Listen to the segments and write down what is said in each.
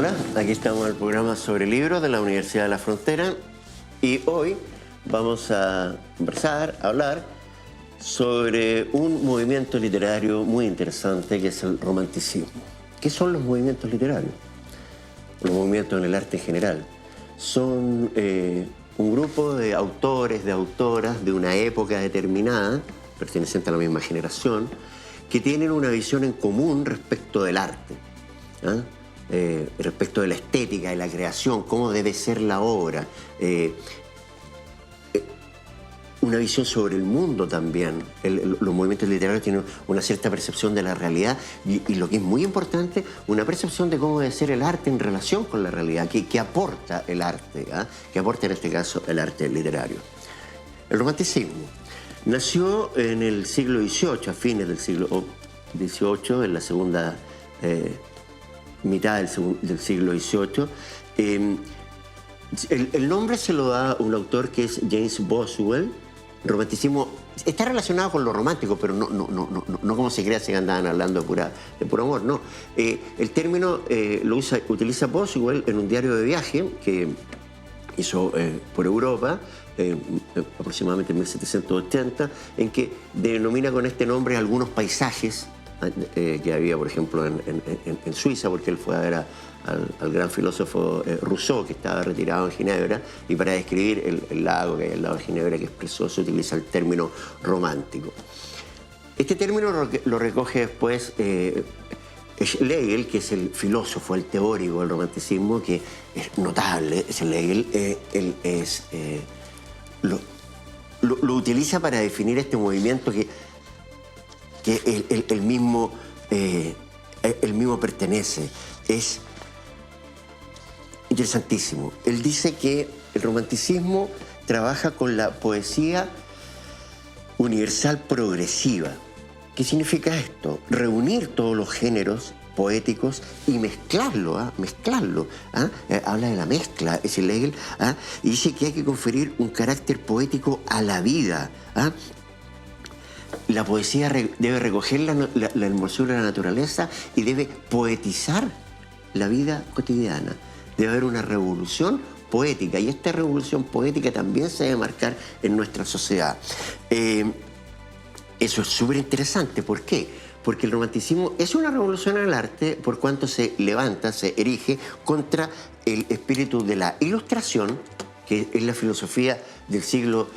Hola, aquí estamos en el programa sobre libros de la Universidad de la Frontera y hoy vamos a conversar, a hablar sobre un movimiento literario muy interesante que es el romanticismo. ¿Qué son los movimientos literarios? Los movimientos en el arte en general. Son un grupo de autores, de autoras de una época determinada, perteneciente a la misma generación, que tienen una visión en común respecto del arte, respecto de la estética, de la creación, cómo debe ser la obra, una visión sobre el mundo también. Los movimientos literarios tienen una cierta percepción de la realidad y lo que es muy importante, una percepción de cómo debe ser el arte en relación con la realidad, que aporta el arte, que aporta en este caso el arte literario. El romanticismo nació en el siglo XVIII, a fines del siglo XVIII, en la segunda mitad del siglo XVIII. El nombre se lo da un autor que es James Boswell. El romanticismo está relacionado con lo romántico, pero no como se crea que andaban hablando de puro amor, no. El término lo utiliza Boswell en un diario de viaje que hizo por Europa, aproximadamente en 1780, en que denomina con este nombre algunos paisajes que había, por ejemplo, en Suiza, porque él fue a ver al gran filósofo Rousseau, que estaba retirado en Ginebra, y para describir el lago que hay al lado de Ginebra que expresó, se utiliza el término romántico. Este término lo recoge después Schlegel, que es el filósofo, el teórico del romanticismo, que es notable. Schlegel lo utiliza para definir este movimiento que el mismo pertenece. Es interesantísimo. Él dice que el romanticismo trabaja con la poesía universal progresiva. ¿Qué significa esto? Reunir todos los géneros poéticos y mezclarlo. Habla de la mezcla, es Schlegel, y dice que hay que conferir un carácter poético a la vida. La poesía debe recoger la hermosura de la naturaleza y debe poetizar la vida cotidiana. Debe haber una revolución poética, y esta revolución poética también se debe marcar en nuestra sociedad. Eso es súper interesante. ¿Por qué? Porque el romanticismo es una revolución en el arte por cuanto se levanta, se erige contra el espíritu de la ilustración, que es la filosofía del siglo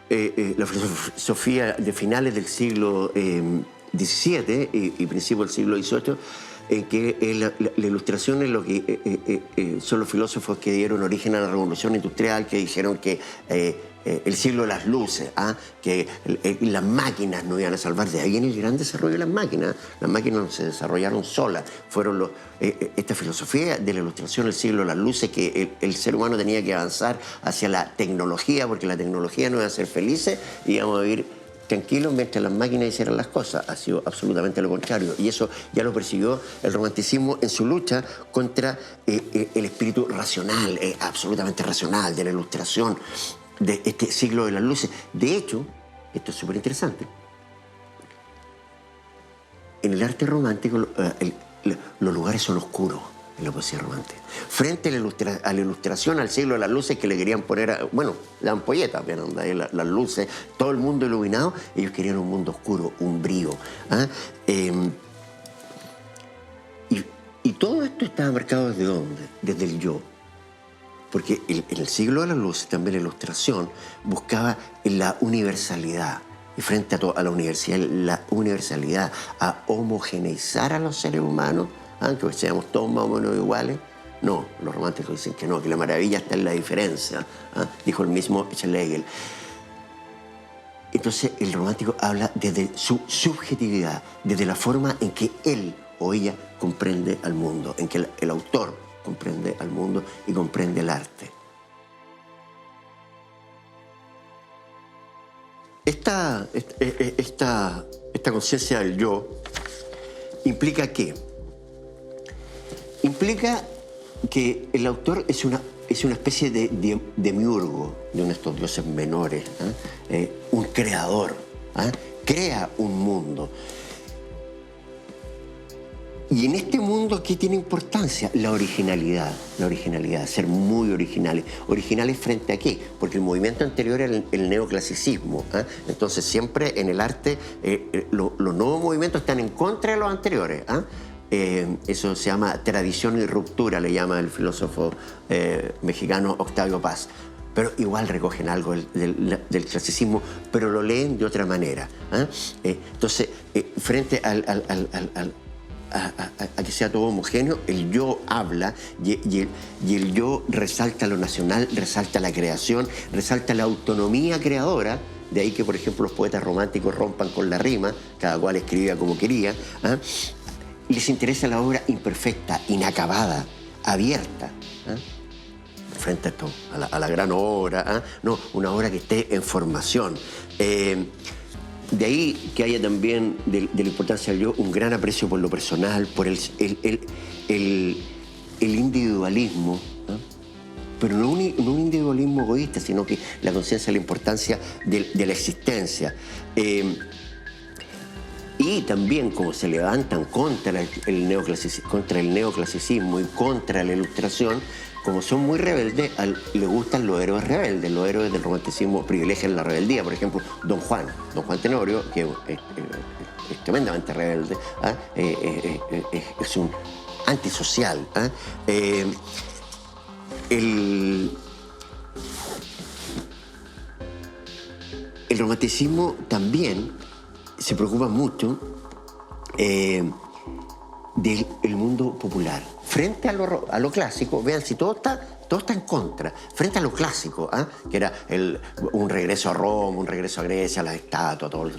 la filosofía de finales del siglo XVII y principios del siglo XVIII, en que la ilustración es lo que son los filósofos que dieron origen a la revolución industrial, que dijeron que el siglo de las luces, que las máquinas nos iban a salvar. De ahí viene el gran desarrollo de las máquinas. Las máquinas no se desarrollaron solas. Fueron esta filosofía de la ilustración, el siglo de las luces, que el ser humano tenía que avanzar hacia la tecnología, porque la tecnología nos iba a hacer felices y íbamos a vivir tranquilos mientras las máquinas hicieran las cosas. Ha sido absolutamente lo contrario, y eso ya lo persiguió el romanticismo en su lucha contra el espíritu racional, absolutamente racional, de la ilustración, de este siglo de las luces. De hecho, esto es súper interesante, en el arte romántico los lugares son oscuros en la poesía romántica. Frente a la ilustración, al siglo de las luces, que le querían poner, la ampolleta, las luces, todo el mundo iluminado, ellos querían un mundo oscuro, umbrío. Y todo esto estaba marcado ¿desde dónde? Desde el yo. Porque en el siglo de las luces también la ilustración buscaba la universalidad. Y frente a la universalidad, a homogeneizar a los seres humanos, aunque seamos todos más o menos iguales. No, los románticos dicen que no, que la maravilla está en la diferencia, dijo el mismo Schlegel. Entonces el romántico habla desde su subjetividad, desde la forma en que él o ella comprende al mundo, en que el autor comprende al mundo y comprende el arte. Esta conciencia del yo implica ¿qué? Implica que el autor es una especie de demiurgo, de uno de estos dioses menores, un creador, crea un mundo. Y en este mundo, ¿qué tiene importancia? La originalidad, ser muy originales. ¿Originales frente a qué? Porque el movimiento anterior era el neoclasicismo. Entonces siempre en el arte los nuevos movimientos están en contra de los anteriores. Eso se llama tradición y ruptura, le llama el filósofo mexicano Octavio Paz. Pero igual recogen algo del clasicismo, pero lo leen de otra manera. Entonces, frente a que sea todo homogéneo, el yo habla y el yo resalta lo nacional, resalta la creación, resalta la autonomía creadora. De ahí que, por ejemplo, los poetas románticos rompan con la rima, cada cual escribía como quería. Les interesa la obra imperfecta, inacabada, abierta. Frente a esto, a la gran obra, no, una obra que esté en formación. De ahí que haya también, de la importancia del yo, un gran aprecio por lo personal, por el individualismo, pero no un individualismo egoísta, sino que la conciencia de la importancia de la existencia. Y también como se levantan contra el neoclasicismo y contra la ilustración, como son muy rebeldes, les gustan los héroes rebeldes. Los héroes del romanticismo privilegian la rebeldía. Por ejemplo, Don Juan Tenorio, que es tremendamente rebelde, es un antisocial. El romanticismo también se preocupa mucho del mundo popular. Frente a lo clásico, vean si todo está en contra. Frente a lo clásico, que era un regreso a Roma, un regreso a Grecia, las estatuas, todo,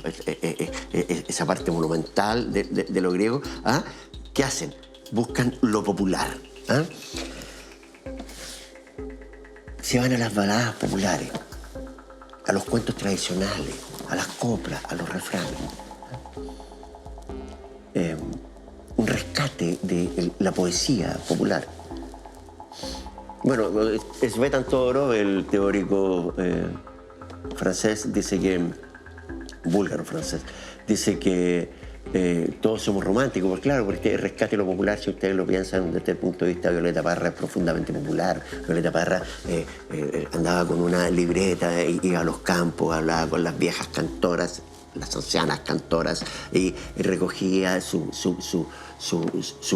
esa parte monumental de lo griego, ¿qué hacen? Buscan lo popular. Se van a las baladas populares, a los cuentos tradicionales, a las coplas, a los refranes. Un rescate de la poesía popular. Bueno, Svetan Todorov, el teórico francés, dice que, búlgaro francés, dice que todos somos románticos, pues claro, porque el rescate de lo popular, si ustedes lo piensan desde el punto de vista de Violeta Parra, es profundamente popular. Violeta Parra andaba con una libreta, iba a los campos, hablaba con las viejas cantoras, las ancianas cantoras, y recogía sus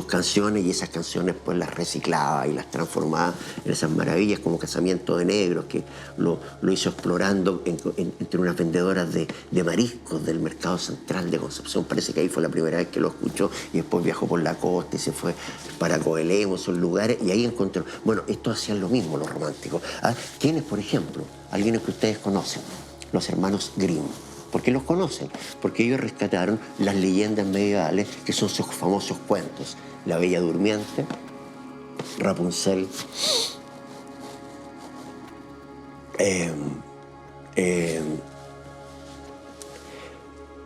canciones, y esas canciones pues las reciclaba y las transformaba en esas maravillas como Casamiento de Negros, que lo hizo explorando entre unas vendedoras de mariscos del mercado central de Concepción. Parece que ahí fue la primera vez que lo escuchó, y después viajó por la costa y se fue para Coelemo, esos lugares, y ahí encontró. Bueno, estos hacían lo mismo los románticos. ¿Quiénes, por ejemplo? Alguien que ustedes conocen, los hermanos Grimm. ¿Por qué los conocen? Porque ellos rescataron las leyendas medievales, que son sus famosos cuentos. La Bella Durmiente, Rapunzel,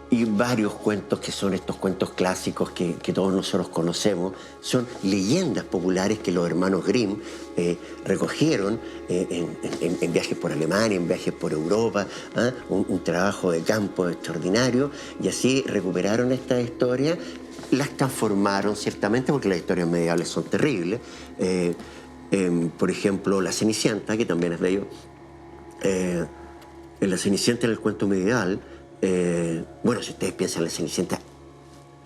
y varios cuentos que son estos cuentos clásicos que todos nosotros conocemos. Son leyendas populares que los hermanos Grimm recogieron en viajes por Alemania, en viajes por Europa, un trabajo de campo extraordinario, y así recuperaron estas historias, las transformaron ciertamente, porque las historias medievales son terribles. Por ejemplo, La Cenicienta, que también es de ellos. En La Cenicienta, en el cuento medieval, bueno, si ustedes piensan en La Cenicienta,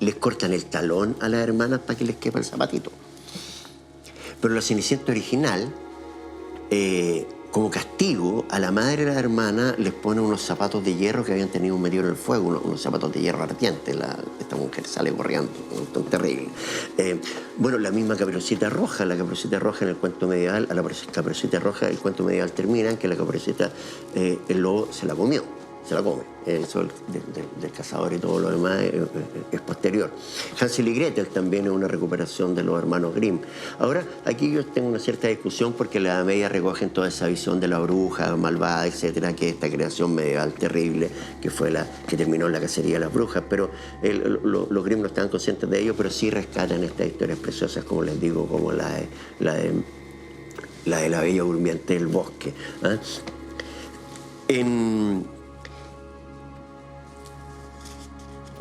les cortan el talón a las hermanas para que les quepa el zapatito. Pero La Cenicienta original, como castigo a la madre de la hermana, les pone unos zapatos de hierro que habían tenido metido en el fuego, unos zapatos de hierro ardiente. Esta mujer sale corriendo, tan terrible. Bueno, la misma Caperucita Roja. La Caperucita Roja en el cuento medieval, a la Caperucita Roja el cuento medieval termina en que la Caperucita, el lobo se la comió. Se la come. Eso del cazador y todo lo demás es posterior. Hansel y Gretel también es una recuperación de los hermanos Grimm. Ahora, aquí yo tengo una cierta discusión, porque la Edad Media recogen toda esa visión de la bruja malvada, etcétera, que es esta creación medieval terrible, que fue la que terminó en la cacería de las brujas. Pero los Grimm no estaban conscientes de ello, pero sí rescatan estas historias preciosas, como les digo, como la de la Bella Durmiente del Bosque.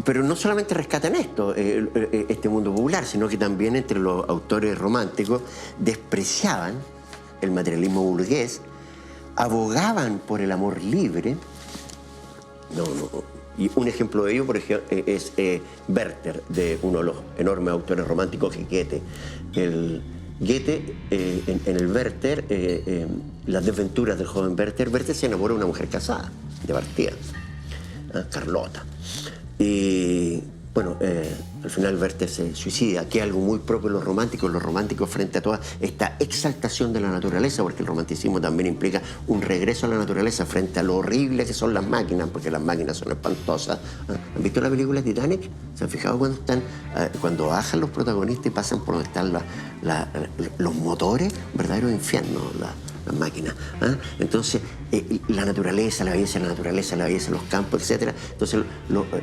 Pero no solamente rescatan esto, este mundo popular, sino que también entre los autores románticos despreciaban el materialismo burgués, abogaban por el amor libre. Y un ejemplo de ello, por ejemplo, es Werther, de uno de los enormes autores románticos, que Goethe. Goethe, en el Werther, las desventuras del joven Werther, Werther se enamora de una mujer casada, de partida, Carlota. Y bueno, al final Werther se suicida, que es algo muy propio de los románticos frente a toda esta exaltación de la naturaleza, porque el romanticismo también implica un regreso a la naturaleza frente a lo horrible que son las máquinas, porque las máquinas son espantosas. ¿Han visto la película Titanic? ¿Se han fijado cuando bajan los protagonistas y pasan por donde están los motores? Verdaderos infiernos, las máquinas. Entonces, la naturaleza, la belleza de la naturaleza, la belleza de los campos, etc. Entonces,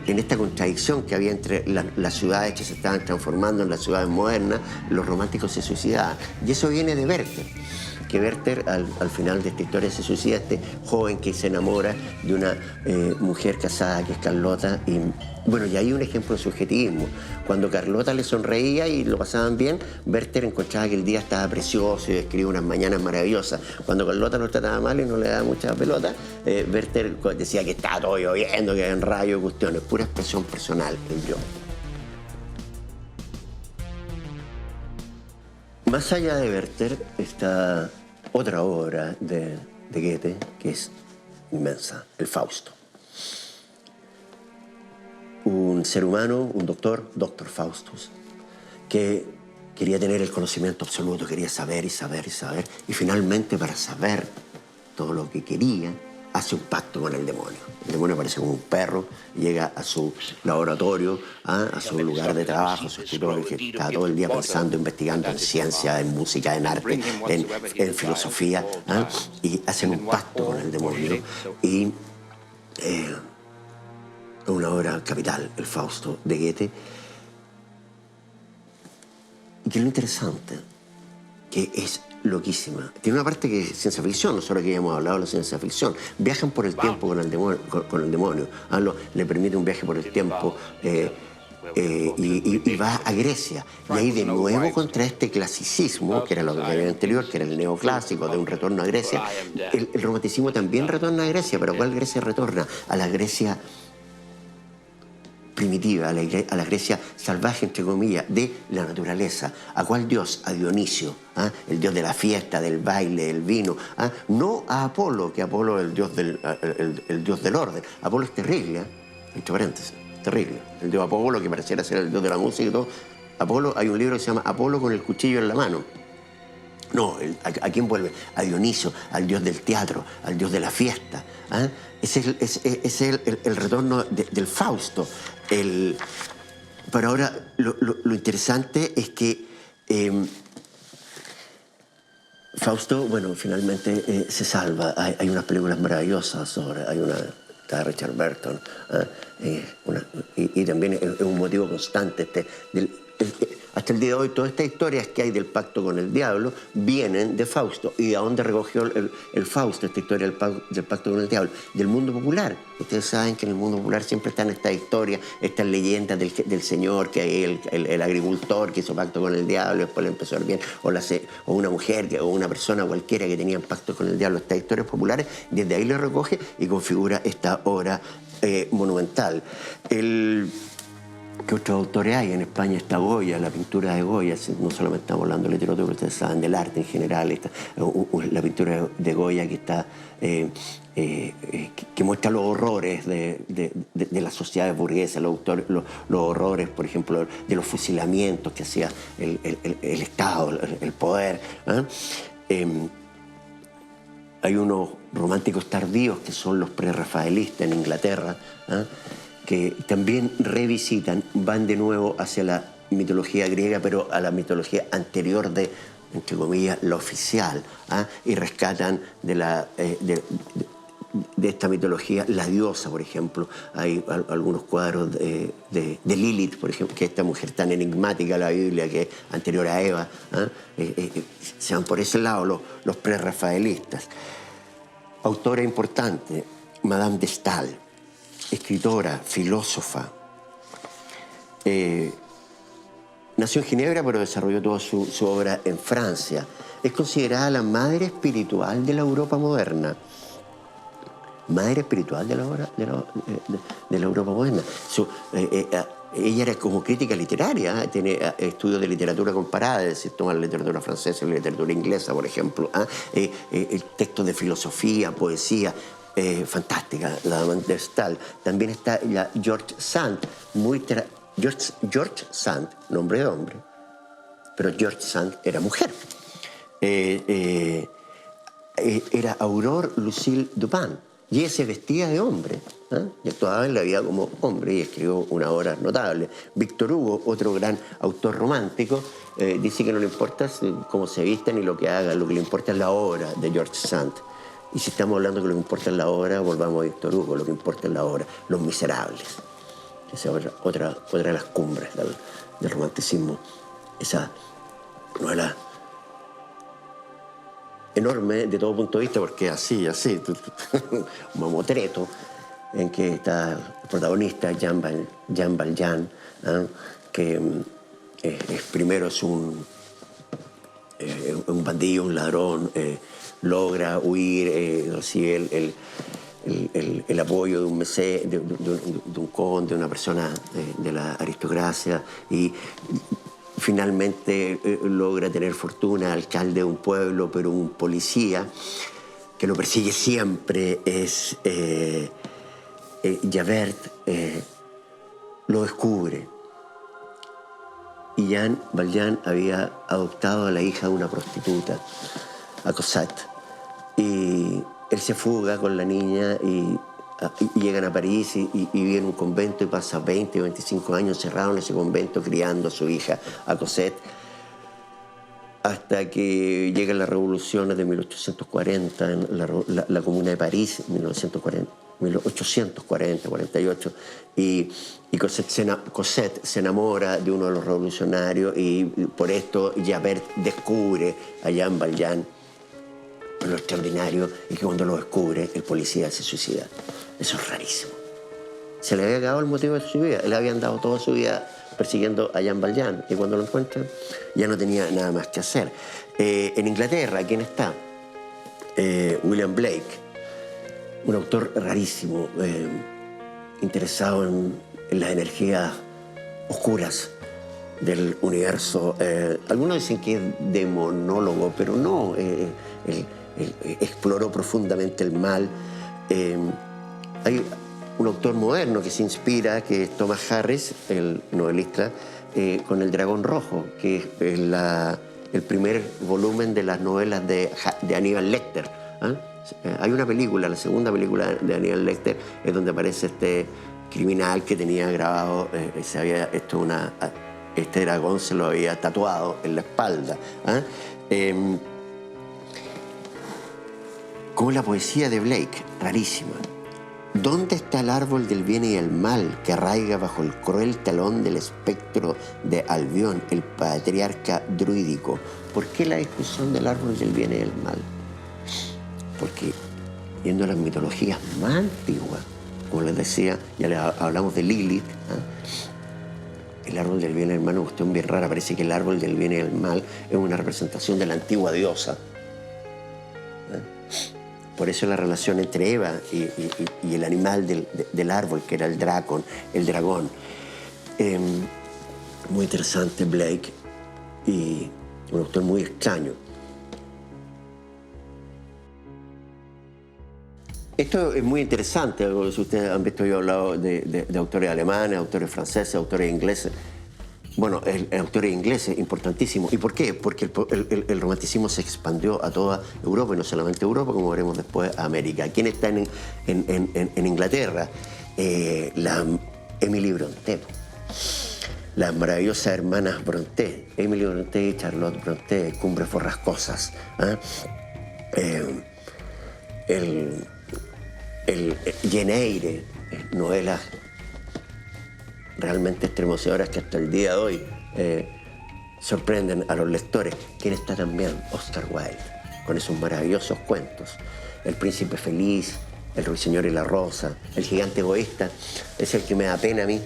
en esta contradicción que había entre las ciudades que se estaban transformando en las ciudades modernas, los románticos se suicidaban. Y eso viene de Werther, que Werther al final de esta historia se suicida, este joven que se enamora de una mujer casada que es Carlota. Y bueno, y hay un ejemplo de subjetivismo. Cuando Carlota le sonreía y lo pasaban bien, Werther encontraba que el día estaba precioso y describía unas mañanas maravillosas. Cuando Carlota lo trataba mal y no le daba mucha pelota, Werther decía que estaba todo lloviendo, que había rayos, cuestiones, pura expresión personal, el yo. Más allá de Werther está otra obra de Goethe que es inmensa, el Fausto. Un ser humano, un doctor Faustus, que quería tener el conocimiento absoluto, quería saber y saber y saber, y finalmente, para saber todo lo que quería, hace un pacto con el demonio. El demonio aparece como un perro, llega a su laboratorio, a su lugar de trabajo, a su escritorio, que está todo el día pensando, investigando en ciencia, en música, en arte, en filosofía, y hacen un pacto con el demonio. Y una obra capital, el Fausto de Goethe. Y que es lo interesante, que es loquísima. Tiene una parte que es ciencia ficción, nosotros aquí hemos hablado de la ciencia ficción. Viajan por el tiempo con el demonio. Le permite un viaje por el tiempo y va a Grecia. Y ahí de nuevo contra este clasicismo, que era lo que había anterior, que era el neoclásico, de un retorno a Grecia. El romanticismo también retorna a Grecia, pero ¿cuál Grecia retorna? A la Grecia primitiva, a la Grecia salvaje, entre comillas, de la naturaleza. ¿A cuál dios? A Dionisio, el dios de la fiesta, del baile, del vino. No a Apolo, que Apolo es el dios del orden. Apolo es terrible, entre paréntesis, terrible. El dios Apolo, que pareciera ser el dios de la música y todo. Apolo, hay un libro que se llama Apolo con el cuchillo en la mano. No, ¿a quién vuelve? A Dionisio, al dios del teatro, al dios de la fiesta. Ese es el retorno del Fausto. Pero ahora lo interesante es que Fausto, bueno, finalmente se salva. Hay unas películas maravillosas sobre... Hay una de Richard Burton. Y también es un motivo constante hasta el día de hoy, todas estas historias que hay del pacto con el diablo vienen de Fausto. ¿Y a dónde recogió el Fausto esta historia del pacto con el diablo? Del mundo popular. Ustedes saben que en el mundo popular siempre están estas historias, estas leyendas del señor, que el agricultor que hizo pacto con el diablo, después le empezó a ir bien, o una mujer, o una persona cualquiera que tenía pacto con el diablo. Estas historias populares, desde ahí le recoge y configura esta obra monumental. ¿Qué otros autores hay? En España está Goya, la pintura de Goya. No solamente estamos hablando de literatura, ustedes saben del arte en general. La pintura de Goya que está que muestra los horrores de las sociedades burguesas, los horrores, por ejemplo, de los fusilamientos que hacía el Estado, el poder. Hay unos románticos tardíos que son los prerrafaelistas en Inglaterra, que también revisitan, van de nuevo hacia la mitología griega, pero a la mitología anterior de, entre comillas, la oficial, y rescatan de esta mitología la diosa, por ejemplo. Hay algunos cuadros de Lilith, por ejemplo, que es esta mujer tan enigmática de la Biblia, que es anterior a Eva. Se van por ese lado los prerrafaelistas. Autora importante, Madame de Staël, escritora, filósofa, nació en Ginebra, pero desarrolló toda su obra en Francia. Es considerada la madre espiritual de la Europa moderna. Madre espiritual de la Europa moderna. Ella era como crítica literaria, tiene estudios de literatura comparada, es decir, toma la literatura francesa y la literatura inglesa, por ejemplo, textos de filosofía, poesía, fantástica, la Dame de Staël. También está la George Sand, George Sand, nombre de hombre, pero George Sand era mujer. Era Aurore Lucille Dupin, y ella se vestía de hombre, y actuaba en la vida como hombre, y escribió una obra notable. Víctor Hugo, otro gran autor romántico, dice que no le importa cómo se vista ni lo que haga, lo que le importa es la obra de George Sand. Y si estamos hablando que lo que importa es la obra, volvamos a Víctor Hugo, lo que importa es la obra, Los Miserables. Esa es otra de las cumbres del romanticismo, esa novela enorme de todo punto de vista, porque así, un mamotreto, en que está el protagonista, Jean Valjean, que primero es un bandido, un ladrón, logra huir, recibe el apoyo de un mesé, de un conde, de una persona de la aristocracia, y finalmente logra tener fortuna, alcalde de un pueblo, pero un policía que lo persigue siempre es Javert, lo descubre. Y Jean Valjean había adoptado a la hija de una prostituta, a Cosette, y él se fuga con la niña y llegan a París y vive en un convento y pasa 20 o 25 años encerrado en ese convento criando a su hija, a Cosette, hasta que llegan las revoluciones de 1840 en la Comuna de París, 1840-48, y Cosette se enamora de uno de los revolucionarios y por esto Javert descubre a Jean Valjean. Lo extraordinario es que cuando lo descubre, el policía se suicida. Eso es rarísimo. Se le había acabado el motivo de su vida. Él había andado toda su vida persiguiendo a Jean Valjean y cuando lo encuentran ya no tenía nada más que hacer. En Inglaterra, ¿quién está? William Blake, un autor rarísimo, interesado en las energías oscuras del universo. Algunos dicen que es demonólogo, pero no. Exploró profundamente el mal. Hay un autor moderno que se inspira, que es Thomas Harris, el novelista, con El Dragón Rojo, que es el primer volumen de las novelas de Aníbal Lecter. Hay una película, la segunda película de Aníbal Lecter, es donde aparece este criminal que tenía grabado, este dragón se lo había tatuado en la espalda. Como la poesía de Blake, rarísima. ¿Dónde está el árbol del bien y el mal que arraiga bajo el cruel talón del espectro de Albión, el patriarca druídico? ¿Por qué la discusión del árbol del bien y el mal? Porque, viendo las mitologías más antiguas, como les decía, ya les hablamos de Lilith, el árbol del bien y el mal es una cuestión bien rara. Parece que el árbol del bien y el mal es una representación de la antigua diosa. Por eso la relación entre Eva y el animal del árbol, que era el dragón. Muy interesante Blake, y un autor muy extraño. Esto es muy interesante. Si ustedes han visto, yo he hablado de autores alemanes, autores franceses, autores ingleses. Bueno, el autor inglés es importantísimo. ¿Y por qué? Porque el romanticismo se expandió a toda Europa, y no solamente a Europa, como veremos después, a América. ¿Quién está en Inglaterra? La Emily Brontë. Las maravillosas hermanas Brontë, Emily Brontë y Charlotte Brontë, Cumbres Borrascosas. Jane Eyre, novelas realmente estremecedoras que hasta el día de hoy sorprenden a los lectores. ¿Quién está también? Oscar Wilde, con esos maravillosos cuentos. El príncipe feliz, el ruiseñor y la rosa, el gigante egoísta, es el que me da pena a mí.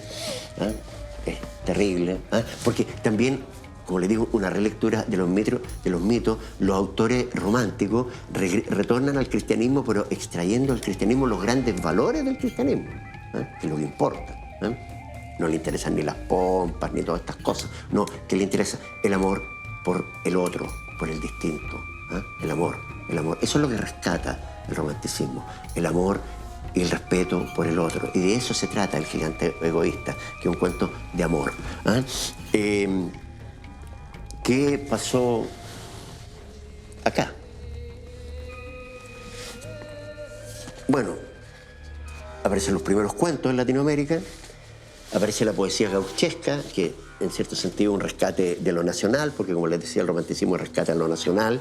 terrible, ¿ah? Porque también, como les digo, una relectura de los mitos, los autores románticos retornan al cristianismo, pero extrayendo del cristianismo los grandes valores del cristianismo, ¿ah? Que es lo que importa, ¿ah? No le interesan ni las pompas, ni todas estas cosas. No, que le interesa el amor por el otro, por el distinto, ¿ah? El amor, el amor. Eso es lo que rescata el romanticismo, el amor y el respeto por el otro. Y de eso se trata El gigante egoísta, que es un cuento de amor, ¿ah? ¿Qué pasó acá? Bueno, aparecen los primeros cuentos en Latinoamérica, aparece la poesía gauchesca, que en cierto sentido es un rescate de lo nacional, porque como les decía, el romanticismo rescata lo nacional.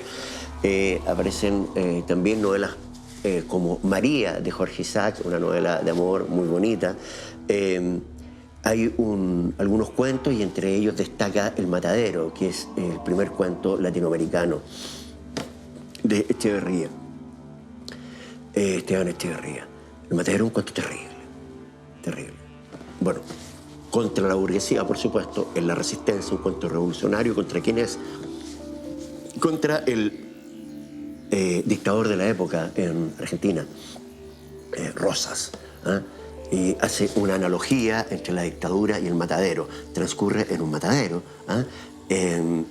Aparecen también novelas como María, de Jorge Isaac, una novela de amor muy bonita. Hay algunos cuentos y entre ellos destaca El Matadero, que es el primer cuento latinoamericano de Echeverría, Esteban Echeverría. El Matadero es un cuento terrible, terrible. Bueno, contra la burguesía, por supuesto, en la resistencia, un cuento revolucionario. ¿Contra quién es? Contra el dictador de la época en Argentina, Rosas, ¿ah? Y hace una analogía entre la dictadura y el matadero. Transcurre en un matadero, ¿ah? En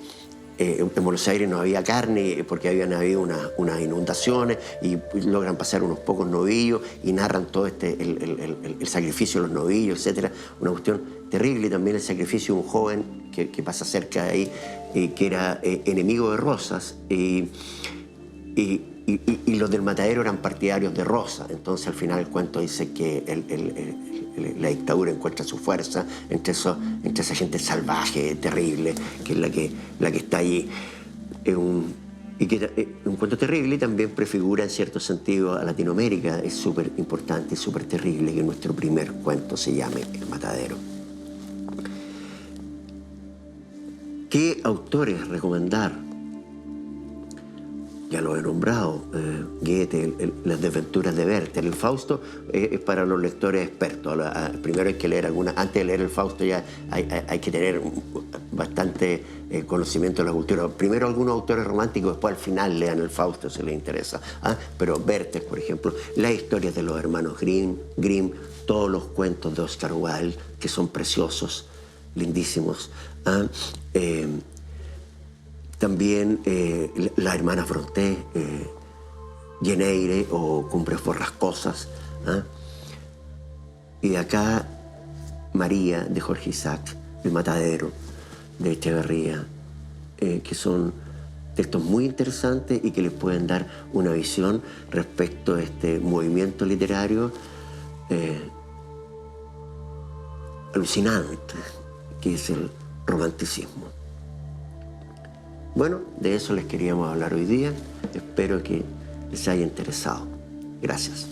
Buenos Aires no había carne porque habían habido unas inundaciones y logran pasar unos pocos novillos y narran todo el sacrificio de los novillos, etc. Una cuestión terrible. Y también el sacrificio de un joven que pasa cerca de ahí, que era enemigo de Rosas. Y los del matadero eran partidarios de Rosa. Entonces al final el cuento dice que la dictadura encuentra su fuerza entre esa gente salvaje, terrible, que es la que está allí. Un cuento terrible, y también prefigura en cierto sentido a Latinoamérica. Es súper importante, es súper terrible que nuestro primer cuento se llame El Matadero. ¿Qué autores recomendar? Ya lo he nombrado, Goethe, Las desventuras de Werther. El Fausto es para los lectores expertos. Primero hay que leer antes de leer el Fausto ya hay que tener bastante conocimiento de la cultura. Primero algunos autores románticos, después al final lean el Fausto si les interesa. ¿Ah? Pero Werther, por ejemplo, las historias de los hermanos Grimm, todos los cuentos de Oscar Wilde, que son preciosos, lindísimos. ¿Ah? También las hermanas Brontë, Jane Eyre o Cumbres Borrascosas. ¿Ah? Y de acá María, de Jorge Isaac, El Matadero, de Echeverría, que son textos muy interesantes y que les pueden dar una visión respecto a este movimiento literario alucinante que es el romanticismo. Bueno, de eso les queríamos hablar hoy día. Espero que les haya interesado. Gracias.